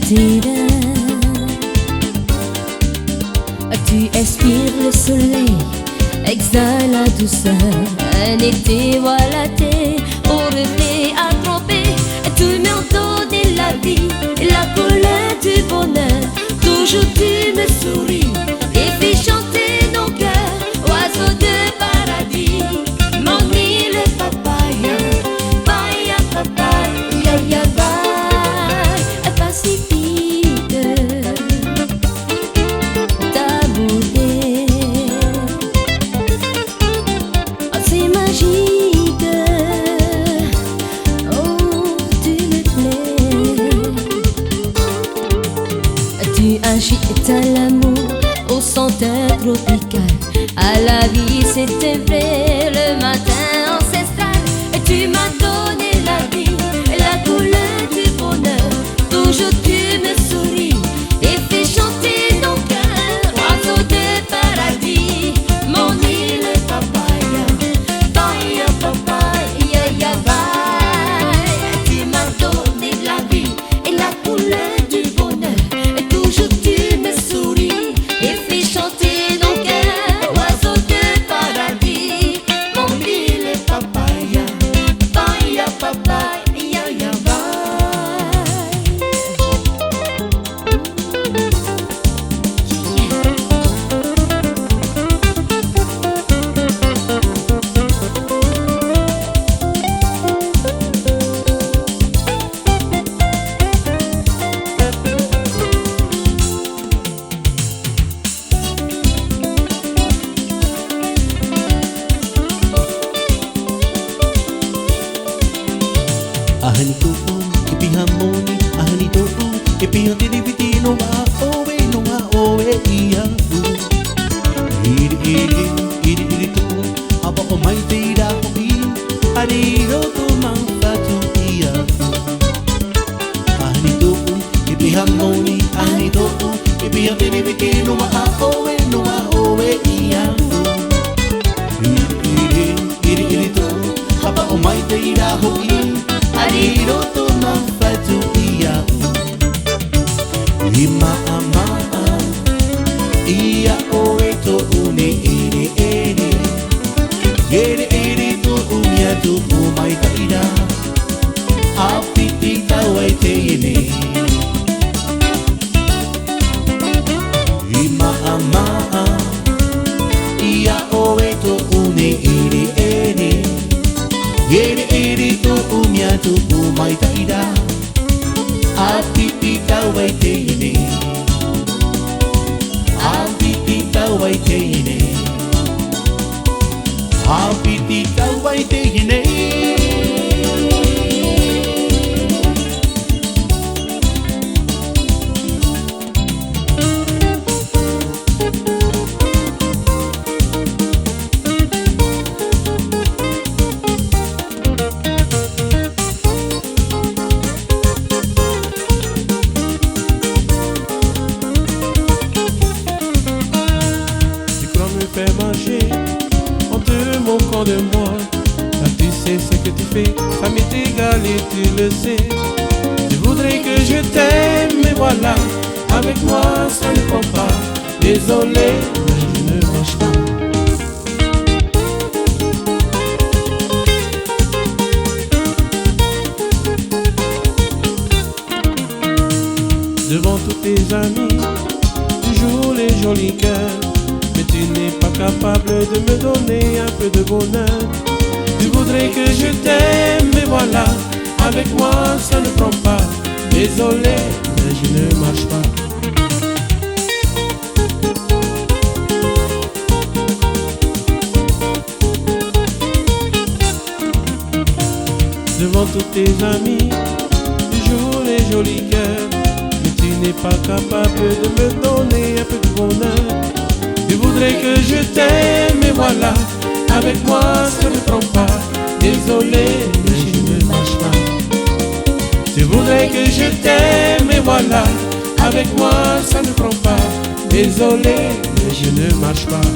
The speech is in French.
matin, tu expires le soleil, exhale la douceur. Un été, voilà t'es au reflet à tromper. Tu m'as donné la vie, la colère du bonheur. Toujours tu me souris et fais chanter nos cœurs. Oiseau de paradis, mon île papaya, papaya, papaya, ya, bye, Pacifique, ta beauté, oh, c'est magique, oh, tu me plais. Tu agites à l'amour au senteur tropical. À la vie c'était vrai, le matin ancestral. Tu m'as donné la vie, la couleur du bonheur. Toujours tu me souris et fais chanter nos cœurs. Oiseau de paradis, mon île papaya, papaya, papaya, ya, bye. Tu m'as donné la vie et la couleur du bonheur. Et toujours tu me souris et fais chanter nos cœurs. Oiseau de paradis, mon île papaya, papaya, papaya, ya, bye. Ahani tupu, ipi hamoni, ahani tupu, ipi hantiri viti no ma owe iya. Iri tupu, apa o mai te ira hoki, ari roto manfatu iya. Ahani tupu, ipi hamoni, ahani tupu, ipi hantiri viti no ma owe iya. Iri tupu, apa o mai te ira hoki, ariroto manfatu iya. Ima ama iya oeto une ere to umia tu umai kaida apiti tawaite yene. Ima ama iya oeto une ere to umia tu umai kaida apiti tawaite yene. Apiti tawaite yene. Apiti tawaite yene. Fais manger en te moquant de moi. Car tu sais ce que tu fais, ça m'est égal et tu le sais. Tu voudrais que je t'aime, mais voilà, avec moi ça ne prend pas. Désolé, mais je ne mange pas. Devant tous tes amis, tu joues les jolis cœurs. Mais tu n'es pas capable de me donner un peu de bonheur. Tu voudrais que je t'aime, mais voilà, avec moi ça ne prend pas. Désolé, mais je ne marche pas. Devant tous tes amis, tu joues les jolis cœurs. Mais tu n'es pas capable de me donner un peu de bonheur. Tu voudrais que je t'aime, mais voilà, avec moi ça ne prend pas. Désolé, mais je ne marche pas. Tu voudrais que je t'aime, mais voilà, avec moi ça ne prend pas. Désolé, mais je ne marche pas.